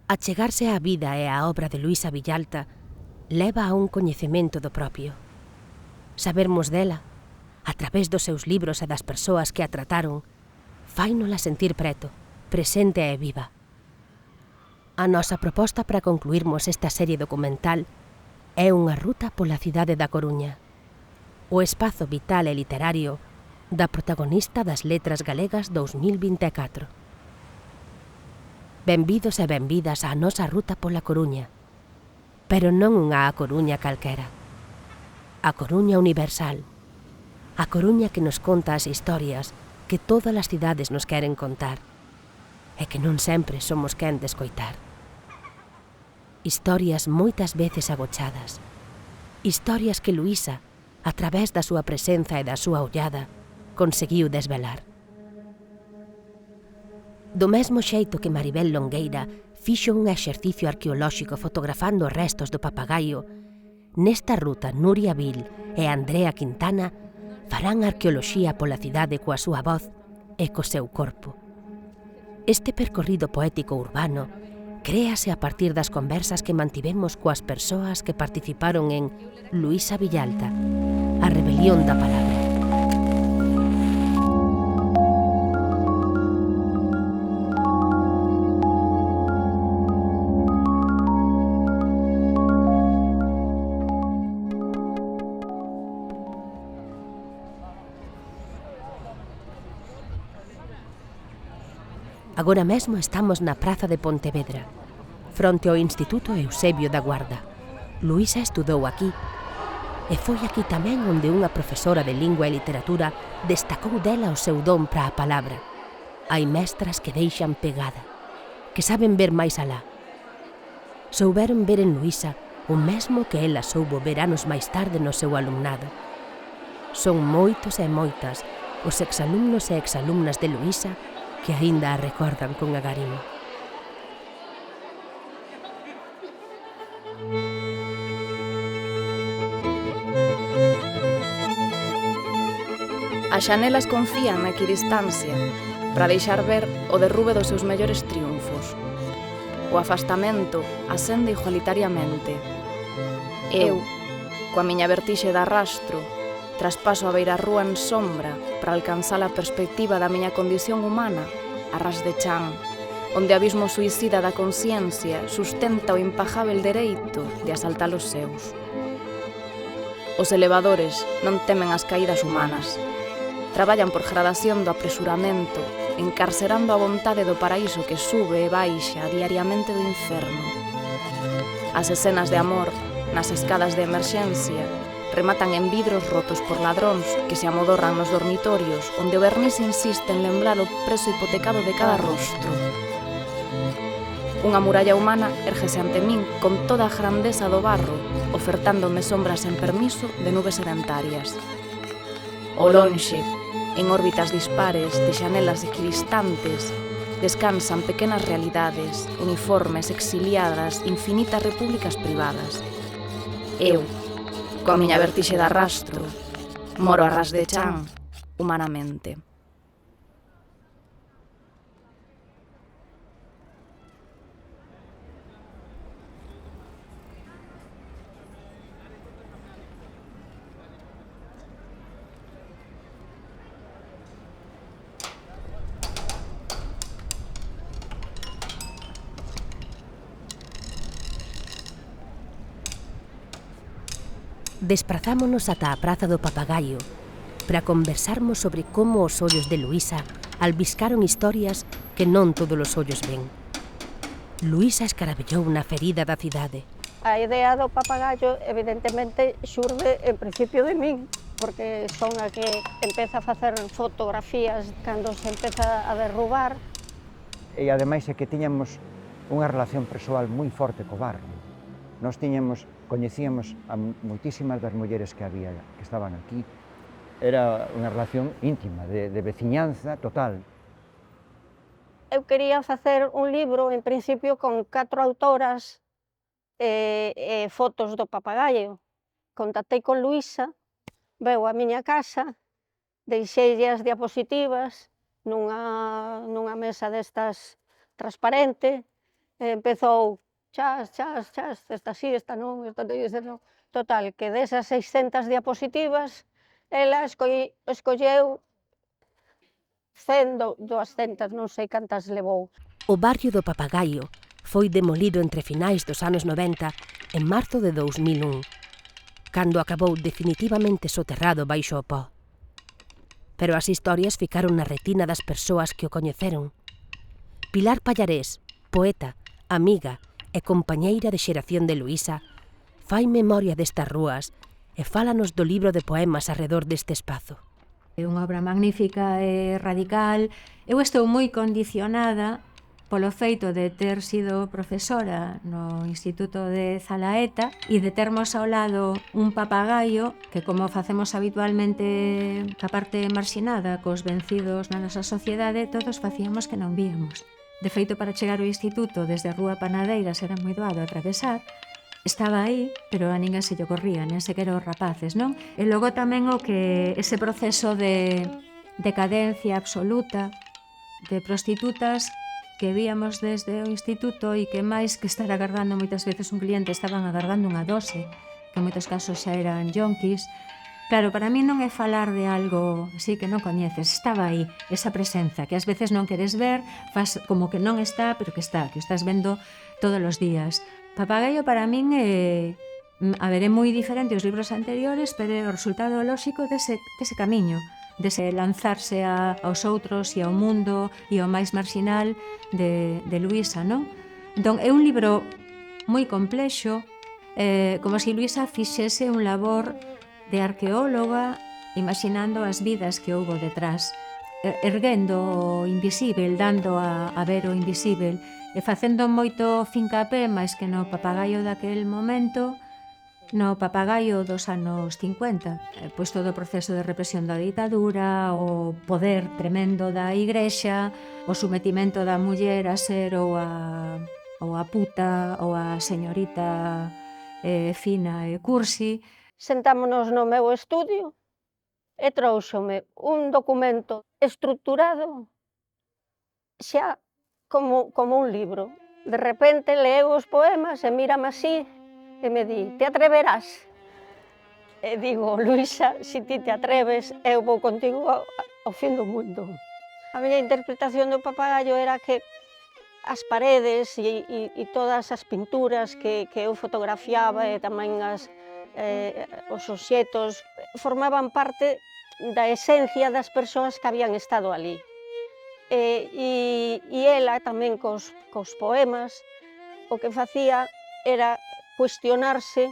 Achegarse á vida e á obra de Luísa Villalta leva a un coñecemento do propio. Sabermos dela, a través dos seus libros e das persoas que a trataron, fainola sentir preto, presente e viva. A nosa proposta para concluirmos esta serie documental é unha ruta pola cidade da Coruña, o espazo vital e literario da protagonista das letras galegas 2024. Benvidos e benvidas á nosa ruta pola Coruña, pero non unha A Coruña calquera. A Coruña universal. A Coruña que nos conta as historias que todas as cidades nos queren contar e que non sempre somos quen de escoitar. Historias moitas veces agochadas. Historias que Luísa, a través da súa presenza e da súa ollada, conseguiu desvelar. Do mesmo xeito que Maribel Longueira fixo un exercicio arqueolóxico fotografando os restos do papagaio, nesta ruta Nuria Vil e Andrea Quintana farán arqueoloxía pola cidade coa súa voz e co seu corpo. Este percorrido poético urbano créase a partir das conversas que mantivemos coas persoas que participaron en Luísa Villalta, a rebelión da palabra. Agora mesmo estamos na praza de Pontevedra, fronte ao Instituto Eusebio da Guarda. Luísa estudou aquí, e foi aquí tamén onde unha profesora de lingua e literatura destacou dela o seu don para a palabra. Hai mestras que deixan pegada, que saben ver máis alá. Souberon ver en Luísa o mesmo que ela soubo ver anos máis tarde no seu alumnado. Son moitos e moitas os exalumnos e exalumnas de Luísa que aínda a recordan con agarimo. As xanelas confían na equidistancia para deixar ver o derrube dos seus mellores triunfos. O afastamento ascende igualitariamente. Eu, coa miña vertixe de arrastro, traspaso a beirarrúa en sombra para alcanzar a perspectiva da miña condición humana a ras de chan, onde o abismo suicida da consciencia sustenta o impagável dereito de asaltar os seus. Os elevadores non temen as caídas humanas. Traballan por gradación do apresuramento, encarcerando a vontade do paraíso que sube e baixa diariamente do inferno. As escenas de amor, nas escadas de emerxencia, rematan en vidros rotos por ladróns que se amodorran nos dormitorios, onde o verniz insiste en lembrar o prezo hipotecado de cada rostro. Unha muralla humana érgese ante min con toda a grandeza do barro, ofertándome sombras sen permiso de nubes sedentarias. O lonxe, en órbitas dispares de xanelas equidistantes, descansan pequenas realidades, uniformes, exiliadas, infinitas repúblicas privadas. Eu, coa miña vertixe de arrastro, moro a ras de chan, humanamente. Desprazámonos ata a Praza do Papagaio para conversarmos sobre como os ollos de Luísa albiscaron historias que non todos os ollos ven. Luísa escarabellou na ferida da cidade. A idea do papagaio, evidentemente, xurde en principio de min, porque son a que empeza a facer fotografías cando se empeza a derrubar. E ademais é que tiñamos unha relación persoal moi forte co barrio. Nós coñecíamos a moitísimas das mulleres que había, que estaban aquí. Era unha relación íntima, de veciñanza total. Eu quería facer un libro, en principio, con 4 autoras e fotos do papagaio. Contactei con Luísa, veu á miña casa, deixeille as diapositivas nunha mesa destas transparente, empezou chas, chas, chas, esta sí, esta non, esta non. Total, que desas 600 diapositivas, ela escolleu 100, 200, non sei cantas levou. O barrio do Papagaio foi demolido entre finais dos anos 90 en marzo de 2001, cando acabou definitivamente soterrado baixo o pó. Pero as historias ficaron na retina das persoas que o coñeceron. Pilar Pallarés, poeta, amiga e compañeira de xeración de Luísa, fai memoria destas rúas e fálanos do libro de poemas arredor deste espazo. É unha obra magnífica e radical. Eu estou moi condicionada polo feito de ter sido profesora no Instituto de Zalaeta e de termos ao lado un papagaio que, como facemos habitualmente ca parte marxinada cos vencidos na nosa sociedade, todos facíamos que non víamos. De feito, para chegar ao instituto desde a Rúa Panadeiras era moi doado atravesar. Estaba aí, pero a ninguén se lle ocorría, nen sequera os rapaces, non? E logo tamén o que ese proceso de decadencia absoluta de prostitutas que víamos desde o instituto e que máis que estar agardando moitas veces un cliente estaban agardando unha dose, que en moitos casos xa eran yonkis. Claro, para mí non é falar de algo así que non coñeces, estaba aí, esa presenza, que ás veces non queres ver, faz como que non está, pero que está, que o estás vendo todos os días. Papagaio para min é moi diferente aos libros anteriores, pero é o resultado lóxico dese camiño, dese lanzarse aos outros e ao mundo e ao máis marxinal de Luísa, non? Entón, é un libro moi complexo, como se Luísa fixese un labor de arqueóloga, imaginando as vidas que houbo detrás, erguendo o invisível, dando a ver o invisível, e facendo moito fincapé, máis que no papagaio daquel momento, no papagaio dos anos 50, pois todo o proceso de represión da ditadura, o poder tremendo da igrexa, o sometimento da muller a ser ou a puta ou a señorita fina e cursi. Sentámonos no meu estudio e trouxome un documento estruturado xa como un libro. De repente leo os poemas e mírame así e me di, te atreverás? E digo, Luísa, se ti te atreves, eu vou contigo ao fin do mundo. A miña interpretación do papagaio era que as paredes e todas as pinturas que eu fotografiaba e tamén os obxetos formaban parte da esencia das persoas que habían estado ali. E ela tamén cos poemas o que facía era cuestionarse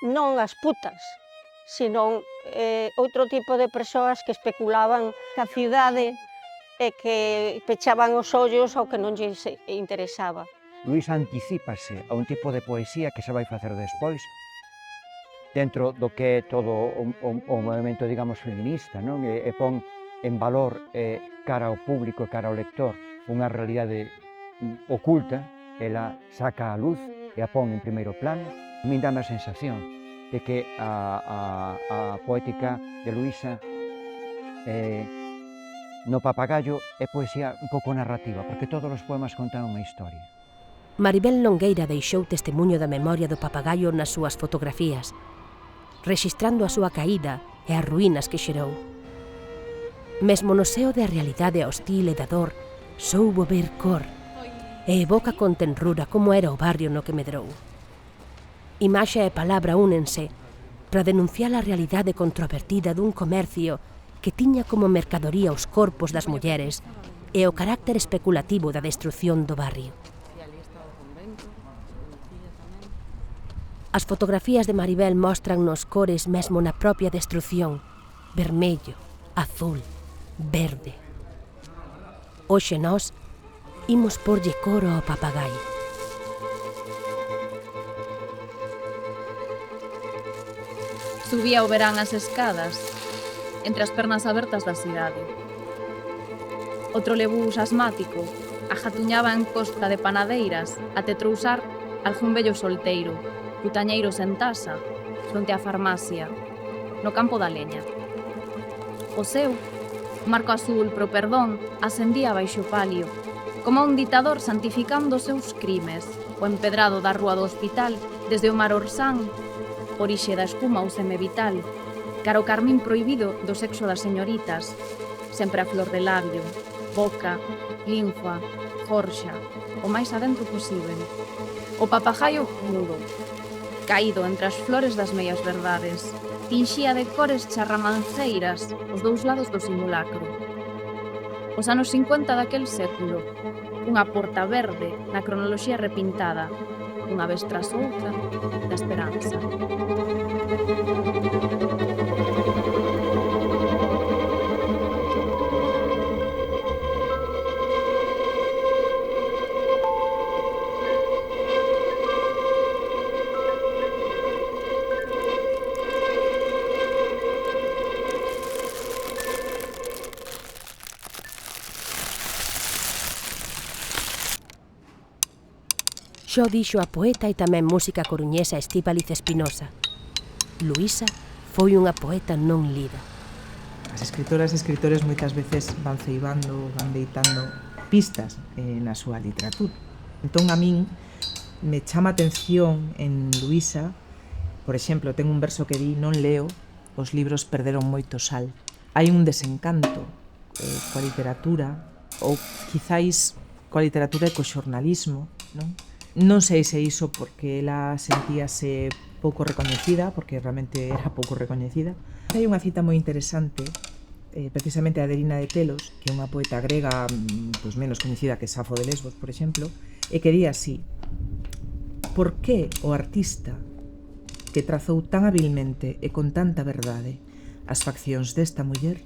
non as putas, sino outro tipo de persoas que especulaban ca cidade e que pechaban os ollos ao que non lles interesaba. Luísa anticípase a un tipo de poesía que se vai facer despois dentro do que é todo o movimento, digamos, feminista, non? E pon en valor cara ao público e cara ao lector unha realidade oculta, ela saca a luz e a pon en primeiro plano. A min dá a sensación de que a poética de Luísa no papagaio é poesía un pouco narrativa, porque todos os poemas contan unha historia. Maribel Longueira deixou testemunho da memoria do papagaio nas súas fotografías, rexistrando a súa caída e as ruínas que xerou. Mesmo no seo da realidade hostil e da dor, soubo ver cor e evoca con tenrura como era o barrio no que medrou. Imaxe e palabra únense para denunciar a realidade controvertida dun comercio que tiña como mercadoría os corpos das mulleres e o carácter especulativo da destrución do barrio. As fotografías de Maribel móstrannos cores mesmo na propia destrución: vermello, azul, verde. Hoxe nós imos porlle coro ao papagaio. Subía o verán as escadas, entre as pernas abertas da cidade. O trolebús asmático ajatuñaba en Costa de Panadeiras até trousar algún vello solteiro, putañeiro sen tasa, fronte á farmacia, no campo da leña. O seu, marco azul pro perdón, ascendía baixo palio, como un ditador santificando os seus crimes, o empedrado da rúa do hospital, desde o mar Orsán, orixe da espuma ou semivital, cara o carmín prohibido do sexo das señoritas, sempre a flor de labio, boca, linfa, jorxa, o máis adentro posible. O papagaio mudo, caído entre as flores das meias verdades, tinxía de cores charramanceiras os dous lados do simulacro. Os anos 50 daquel século, unha porta verde na cronoloxía repintada, unha vez tras outra, da esperanza. Xo dixo a poeta e tamén música coruñesa Estíbaliz Espinosa. Luísa foi unha poeta non lida. As escritoras e escritores moitas veces van ceibando, van deitando pistas na súa literatura. Entón a min me chama a atención en Luísa, por exemplo, ten un verso que di: non leo, os libros perderon moito sal. Hai un desencanto coa literatura, ou quizáis coa literatura e co xornalismo, non? Non sei se iso porque ela sentíase pouco recoñecida, porque realmente era pouco recoñecida. Hai unha cita moi interesante, precisamente a de Adelina de Telos, que é unha poeta grega pois menos coñecida que Safo de Lesbos, por exemplo, e que di así: por que o artista que trazou tan habilmente e con tanta verdade as faccións desta muller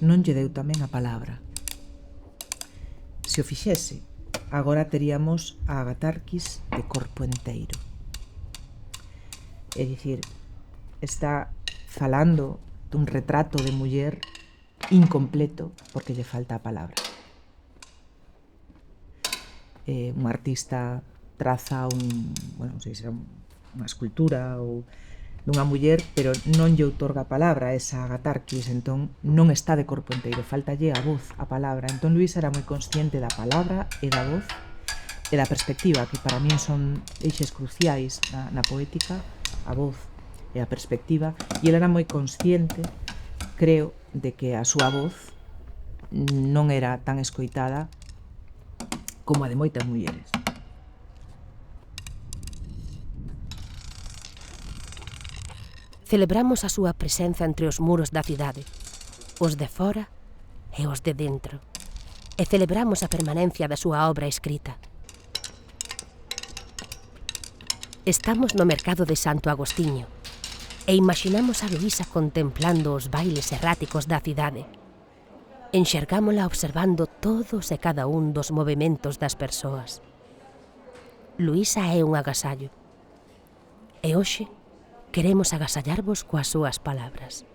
non lle deu tamén a palabra? Se o fixese, agora teríamos a Agatarquis de corpo enteiro. É dicir, está falando dun retrato de muller incompleto porque lle falta a palabra. Un artista traza non sei se será unha escultura ou dunha muller, pero non lle outorga a palabra, esa Agatarquis, entón non está de corpo enteiro, faltalle a voz, a palabra. Entón Luísa era moi consciente da palabra e da voz e da perspectiva, que para min son eixes cruciais na poética, a voz e a perspectiva, e ela era moi consciente, creo, de que a súa voz non era tan escoitada como a de moitas mulleres. Celebramos a súa presenza entre os muros da cidade, os de fora e os de dentro, e celebramos a permanencia da súa obra escrita. Estamos no mercado de Santo Agostiño e imaginamos a Luísa contemplando os bailes erráticos da cidade. Enxergámola observando todos e cada un dos movementos das persoas. Luísa é un agasallo, e hoxe queremos agasallarvos coas súas palabras.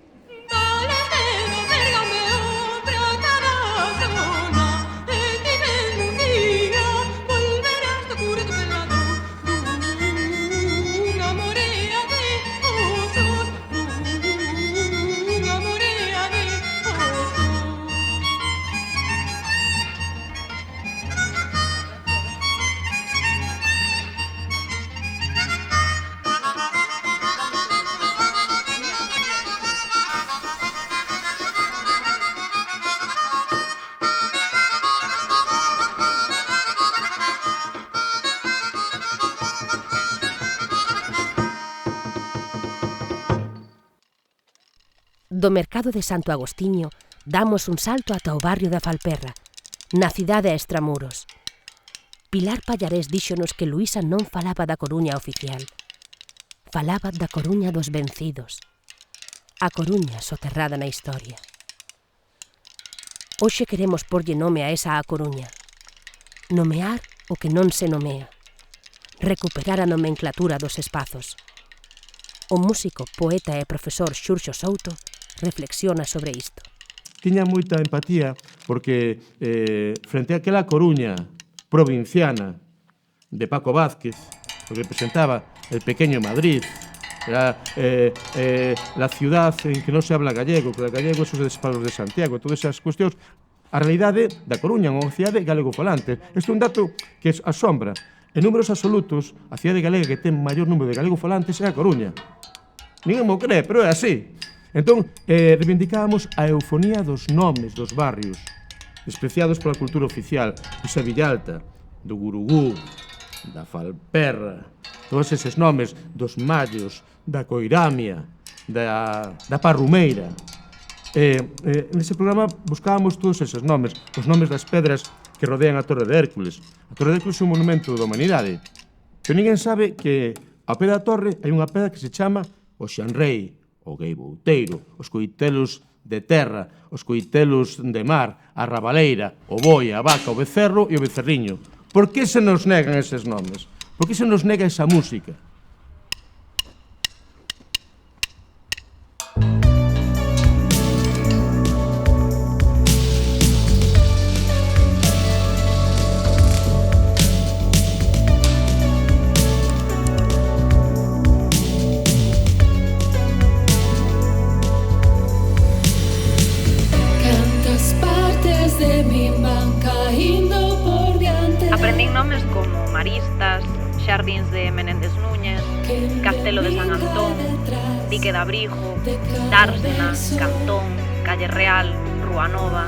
Do mercado de Santo Agostiño damos un salto ata o barrio da Falperra, na cidade a extramuros. Pilar Pallarés díxonos que Luísa non falaba da Coruña oficial. Falaba da Coruña dos vencidos. A Coruña soterrada na historia. Hoxe queremos porlle nome a esa A Coruña. Nomear o que non se nomea. Recuperar a nomenclatura dos espazos. O músico, poeta e profesor Xurxo Souto reflexiona sobre isto. Tiña moita empatía porque frente a aquela Coruña provinciana de Paco Vázquez, que representaba el pequeño Madrid, era la ciudad en que non se habla gallego, que el gallego es os despalos de Santiago, todas esas cuestións, a realidade da Coruña, unha cidade galegofalante. Este é un dato que asombra. En números absolutos, a cidade galega que ten maior número de galegofalantes é a Coruña. Ninguén mo cree, pero é así. Entón, reivindicábamos a eufonía dos nomes dos barrios, despreciados pola cultura oficial, esa Villalta, do Gurugú, da Falperra, todos eses nomes dos Mallos, da Coiramia, da Parrumeira. Nese programa buscábamos todos eses nomes, os nomes das pedras que rodean a Torre de Hércules. A Torre de Hércules é un monumento da humanidade, pero ninguén sabe que ao pé da torre hai unha pedra que se chama o Xanrei, o Gueibouteiro, os coitelos de terra, os coitelos de mar, a rabaleira, o boi, a vaca, o becerro e o becerriño. Por que se nos negan eses nomes? Por que se nos nega esa música? Aprendín nomes como Maristas, Xardíns de Menéndez Núñez, Castelo de San Antón, Dique de Abrigo, Dársena, Cantón, Calle Real, Rúa Nova,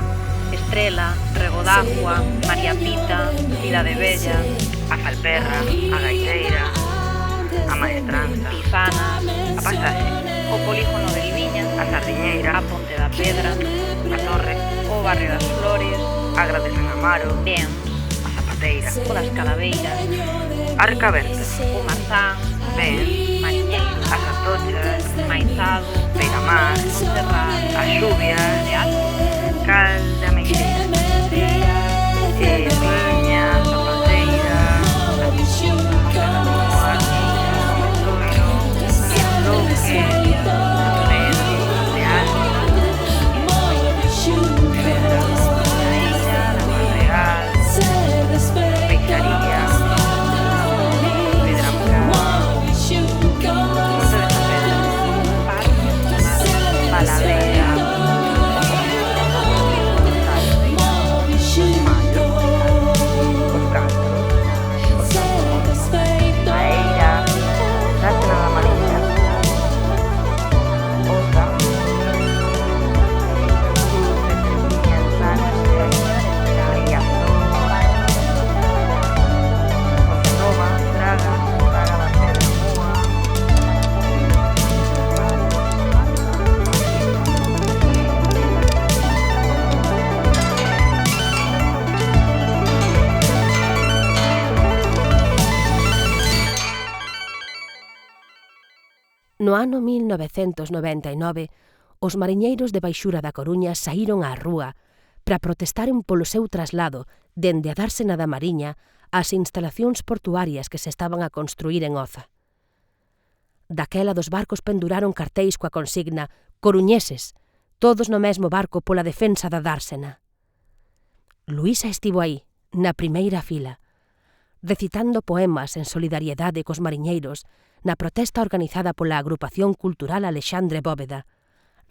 Estrela, Rego d'Agua, María Pita, Cidade Bella, a Falperra, a Gaiteira, a Maestranza, Pisanas, a Pasaxe, o Polígono de Viña, a Sardiñeira, a Ponte da Pedra, a Torre, o Barrio das Flores, a Gra de San Amaro, Bien, o das Cadaveiras, a Recaberta, o Marzán, Ben, Mariñeiro, as Atochas, Maizado, Beiramar, Montserrat, a Xubia, Cal de Ameixeira, Viña, Zapateira, Canoa, Toiro, Louque, Toledo, Real, Pedra, Illa, Real, Peixaría, Pedramca, Monte de Pedro, Parque, Paladera, Mayo, Os Castros, Aeira, Dársena da Mariña, Osa, No ano 1999, os mariñeiros de Baixura da Coruña saíron á rúa para protestaren polo seu traslado dende a Dársena da Mariña ás instalacións portuarias que se estaban a construir en Oza. Daquela dos barcos penduraron cartéis coa consigna «Coruñeses, todos no mesmo barco pola defensa da Dársena». Luísa estivo aí, na primeira fila, recitando poemas en solidariedade cos mariñeiros na protesta organizada pola Agrupación Cultural Alexandre Bóveda,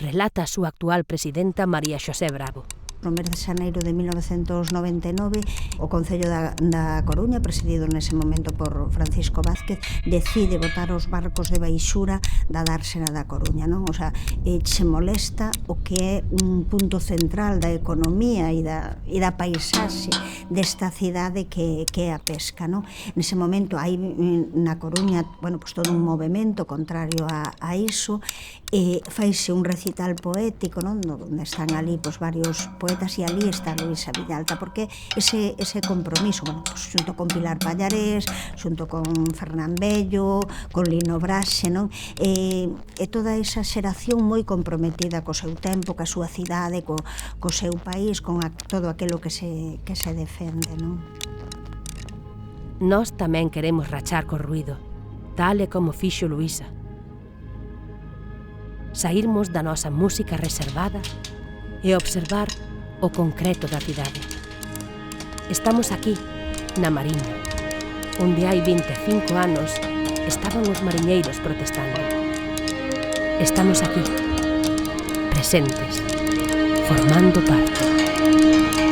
relata a súa actual presidenta María Xosé Bravo. No mes de xaneiro de 1999, o Concello da Coruña, presidido nese momento por Francisco Vázquez, decide botar os barcos de Baixura da Dársena da Coruña, non? O sea, se molesta o que é un punto central da economía e da paisaxe desta cidade que é a pesca, non? Nese momento hai na Coruña, bueno, pues todo un movimento contrario a iso, faise un recital poético, non? Onde están ali pues, varios poetas, e ali está Luísa Villalta, porque ese compromiso, bueno, pues, xunto con Pilar Pallarés, xunto con Fernán Bello, con Lino Braxe, non? E toda esa xeración moi comprometida co seu tempo, ca súa cidade, co seu país, con todo aquilo que se defende, non? Nós tamén queremos rachar co ruído, tal e como fixo Luísa. Saírmos da nosa música reservada e observar o concreto da cidade. Estamos aquí, na Mariña, onde hai 25 anos estaban os mariñeiros protestando. Estamos aquí, presentes, formando parte.